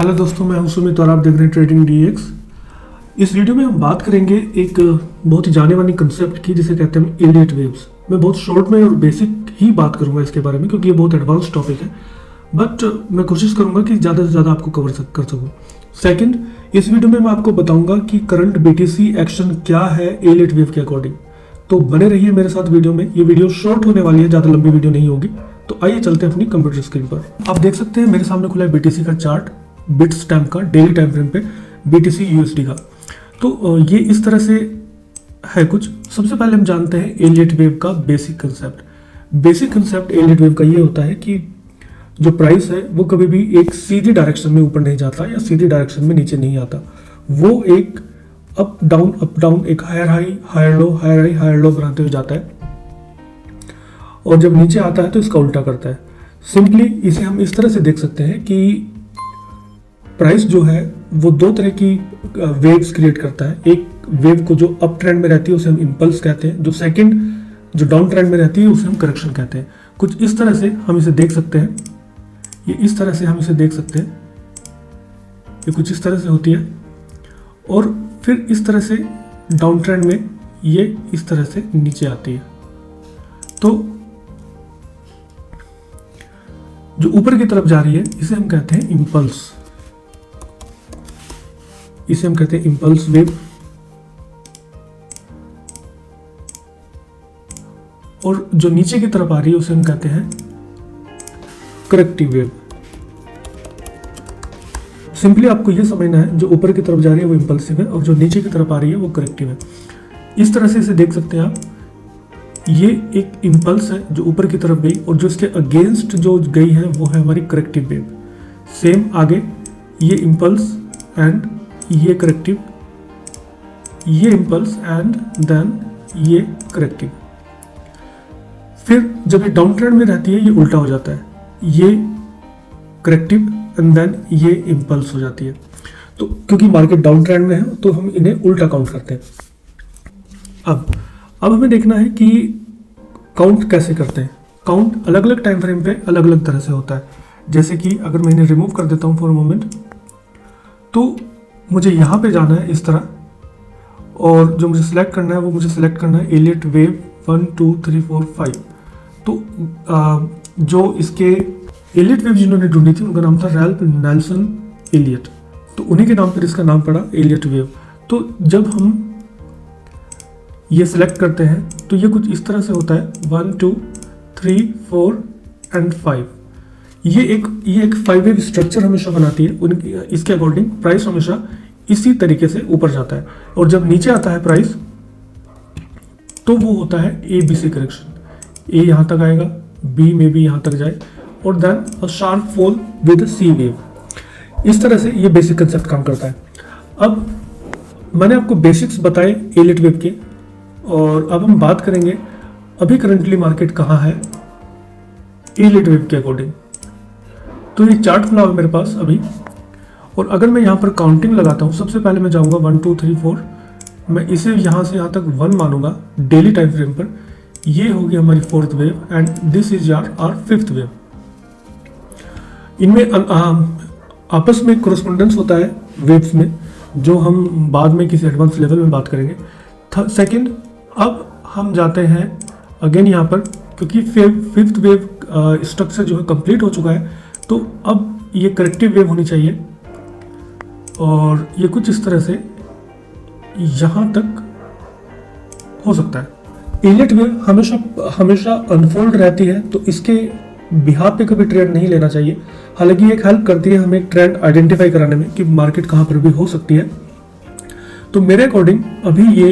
Hello दोस्तों, मैं हूं सुमित और आप देख रहे हैं ट्रेडिंग डीएक्स। इस वीडियो में हम बात करेंगे एक बहुत ही जाने मानी कंसेप्ट की जिसे कहते हैं इलियट वेव्स। मैं बहुत शॉर्ट में और बेसिक ही बात करूंगा इसके बारे में क्योंकि ये बहुत एडवांस टॉपिक है, बट मैं कोशिश करूंगा कि ज़्यादा से ज़्यादा आपको कर सकूँ। सेकंड, इस वीडियो में मैं आपको बताऊंगा कि करंट बीटीसी एक्शन क्या है इलियट वेव के अकॉर्डिंग। तो बने रहिए मेरे साथ वीडियो में। ये वीडियो शॉर्ट होने वाली है, ज़्यादा लंबी वीडियो नहीं होगी। तो आइए चलते हैं अपनी कंप्यूटर स्क्रीन पर। आप देख सकते हैं मेरे सामने खुला है बीटीसी का चार्ट, बिट्स टाइम का, डेली टाइम फ्रेम पे बीटीसी यूएसडी का। तो ये इस तरह से है कुछ। सबसे पहले हम जानते हैं इलियट वेव का basic concept. Basic concept Elliot wave का ये होता है कि जो प्राइस है वो कभी भी एक सीधी डायरेक्शन में ऊपर नहीं जाता या सीधी डायरेक्शन में नीचे नहीं आता। वो एक अप डाउन, एक higher high, higher low, higher high, higher low बनाते हुए जाता है, और जब नीचे आता है तो इसका उल्टा करता है। सिंपली इसे हम इस तरह से देख सकते हैं कि प्राइस जो है वो दो तरह की वेव्स क्रिएट करता है। एक वेव को जो अप ट्रेंड में रहती है उसे हम इम्पल्स कहते हैं, जो सेकंड जो डाउन ट्रेंड में रहती है उसे हम करेक्शन कहते हैं। कुछ इस तरह से हम इसे देख सकते हैं, ये इस तरह से हम इसे देख सकते हैं, ये कुछ इस तरह से होती है, और फिर इस तरह से डाउन ट्रेंड में ये इस तरह से नीचे आती है। तो जो ऊपर की तरफ जा रही है इसे हम कहते हैं इम्पल्स, इसे हम कहते हैं इम्पल्स वेव। और जो नीचे की तरफ आ रही है उसे हम कहते हैं करेक्टिव वेव। सिंपली आपको यह समझना है, जो ऊपर की तरफ जा रही है वो इम्पल्सिव है और जो नीचे की तरफ आ रही है वो करेक्टिव है। इस तरह से इसे देख सकते हैं आप। ये एक इम्पल्स है जो ऊपर की तरफ गई, और जो इसके अगेंस्ट जो गई है वो है हमारी करेक्टिव वेव। सेम आगे ये इम्पल्स एंड ये करेक्टिव, ये इम्पल्स एंड देन ये करेक्टिव। फिर जब ये डाउन ट्रेंड में रहती है ये उल्टा हो जाता है, ये करेक्टिव एंड देन ये इम्पल्स हो जाती है। तो क्योंकि मार्केट डाउन ट्रेंड में है तो हम इन्हें उल्टा काउंट करते हैं। अब हमें देखना है कि काउंट कैसे करते हैं। काउंट अलग अलग टाइम फ्रेम पे अलग अलग तरह से होता है। जैसे कि अगर मैं इन्हें रिमूव कर देता हूँ फॉर अ मोमेंट, तो मुझे यहाँ पे जाना है इस तरह, और जो मुझे सिलेक्ट करना है वो मुझे सिलेक्ट करना है इलियट वेव 1 2 3 4 5। तो जो इसके इलियट वेव जिन्होंने ढूंढी थी उनका नाम था रैल्फ नेल्सन इलियट, तो उन्हीं के नाम पर इसका नाम पड़ा इलियट वेव। तो जब हम ये सिलेक्ट करते हैं तो ये कुछ इस तरह से होता है 1 2 3 4 एंड 5। ये एक 5 वेव स्ट्रक्चर हमेशा बनाती है। इसके अकॉर्डिंग प्राइस हमेशा इसी तरीके से ऊपर जाता है, और जब नीचे आता है प्राइस तो वो होता है ABC करेक्शन। ए यहाँ तक आएगा, बी में भी यहाँ तक जाए, और then a sharp fall with C wave. इस तरह से ये बेसिक कंसेप्ट काम करता है। अब मैंने आपको बेसिक्स बताए इलियट वेव के, और अब हम बात करेंगे अभी करंटली मार्केट कहाँ है इलियट वेव के अकॉर्डिंग। तो ये चार्ट खुला हुआ मेरे पास अभी, और अगर मैं यहाँ पर काउंटिंग लगाता हूँ, सबसे पहले मैं जाऊँगा 1 2 3 4, मैं इसे यहाँ से यहाँ तक 1 मानूंगा डेली टाइम फ्रेम पर। ये होगी हमारी 4th wave and this is our 5th wave. इनमें आपस में कोरस्पोंडेंस होता है वेव्स में, जो हम बाद में किसी एडवांस लेवल में बात करेंगे। सेकंड, अब हम जाते हैं अगेन यहाँ पर, क्योंकि 5th वेव स्ट्रक्चर जो है कंप्लीट हो चुका है, तो अब ये करेक्टिव वेव होनी चाहिए, और ये कुछ इस तरह से यहाँ तक हो सकता है। इलियट वेव हमेशा अनफोल्ड रहती है, तो इसके बिहाफ पे कभी ट्रेंड नहीं लेना चाहिए। हालांकि ये एक हेल्प करती है हमें ट्रेंड आइडेंटिफाई कराने में कि मार्केट कहाँ पर भी हो सकती है। तो मेरे अकॉर्डिंग अभी ये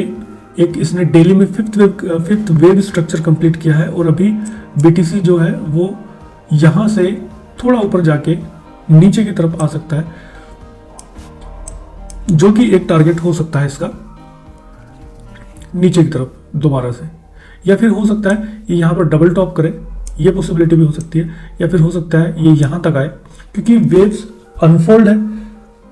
एक इसने डेली में 5th वेव स्ट्रक्चर कंप्लीट किया है, और अभी बीटीसी जो है वो यहाँ से थोड़ा ऊपर जाके नीचे की तरफ आ सकता है, जो कि एक टारगेट हो सकता है इसका नीचे की तरफ दोबारा से, या फिर हो सकता है ये यहाँ पर डबल टॉप करे, ये पॉसिबिलिटी भी हो सकती है, या फिर हो सकता है ये यहाँ तक आए, क्योंकि वेव्स अनफोल्ड है,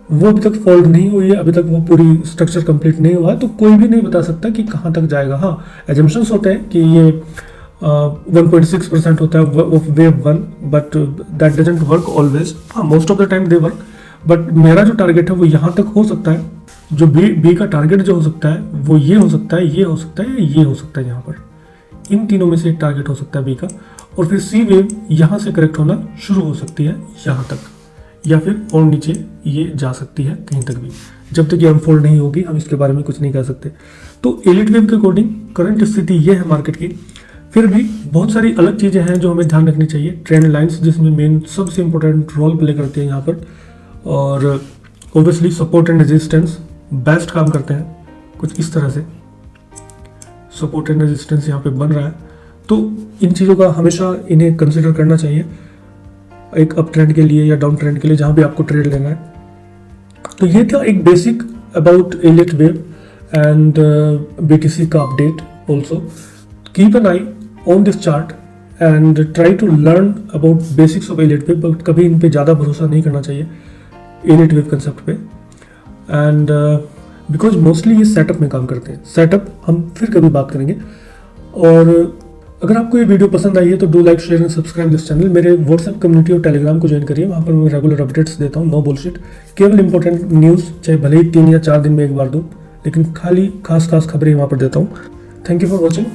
वो अभी तक फोल्ड नहीं हुई है, अभी तक वो पूरी स्ट्रक्चर कंप्लीट नहीं हुआ है, तो कोई भी नहीं बता सकता कि कहाँ तक जाएगा। हाँ, एजम्पशंस होते हैं कि ये 1.6% होता है wave 1, but that doesn't work always. हाँ, most of the time they work, but मेरा जो टारगेट है वो यहाँ तक हो सकता है, जो बी का टारगेट जो हो सकता है वो ये हो सकता है, ये हो सकता है, ये हो सकता है। यहाँ पर इन तीनों में से एक टारगेट हो सकता है बी का, और फिर सी वेव यहाँ से करेक्ट होना शुरू हो सकती है यहाँ तक, या फिर और नीचे ये जा सकती है कहीं तक भी। जब तक ये अनफोल्ड नहीं होगी हम इसके बारे में कुछ नहीं कह सकते। तो एलिट वेव के अकॉर्डिंग करंट स्थिति ये है मार्केट की। फिर भी बहुत सारी अलग चीज़ें हैं जो हमें ध्यान रखनी चाहिए। ट्रेंड लाइंस जिसमें मेन सबसे इंपॉर्टेंट रोल प्ले करती है यहाँ पर, और obviously support and resistance best काम करते हैं कुछ इस तरह से। सपोर्ट एंड रेजिस्टेंस यहाँ पे बन रहा है, तो इन चीज़ों का हमेशा इन्हें कंसिडर करना चाहिए एक अप ट्रेंड के लिए या डाउन ट्रेंड के लिए, जहाँ भी आपको ट्रेड लेना है। तो ये था एक basic about Elliott wave and BTC का update. Also keep an eye on this chart and try to learn about basics of Elliott wave, but कभी इन पे ज़्यादा भरोसा नहीं करना चाहिए एलिट वेव कंसेप्ट पे। एंड बिकॉज मोस्टली ये सेटअप में काम करते हैं। सेटअप हम फिर कभी बात करेंगे। और अगर आपको ये वीडियो पसंद आई है तो do like, share and subscribe this channel. मेरे व्हाट्सएप कम्युनिटी और टेलीग्राम को ज्वाइन करिए, वहाँ पर मैं रेगुलर अपडेट्स देता हूँ, नो बुलशिट। केवल इंपॉर्टेंट न्यूज़, चाहे भले ही 3 या 4 दिन में एक बार दूँ, लेकिन खाली खास खबरें वहाँ पर देता हूँ। Thank you for watching.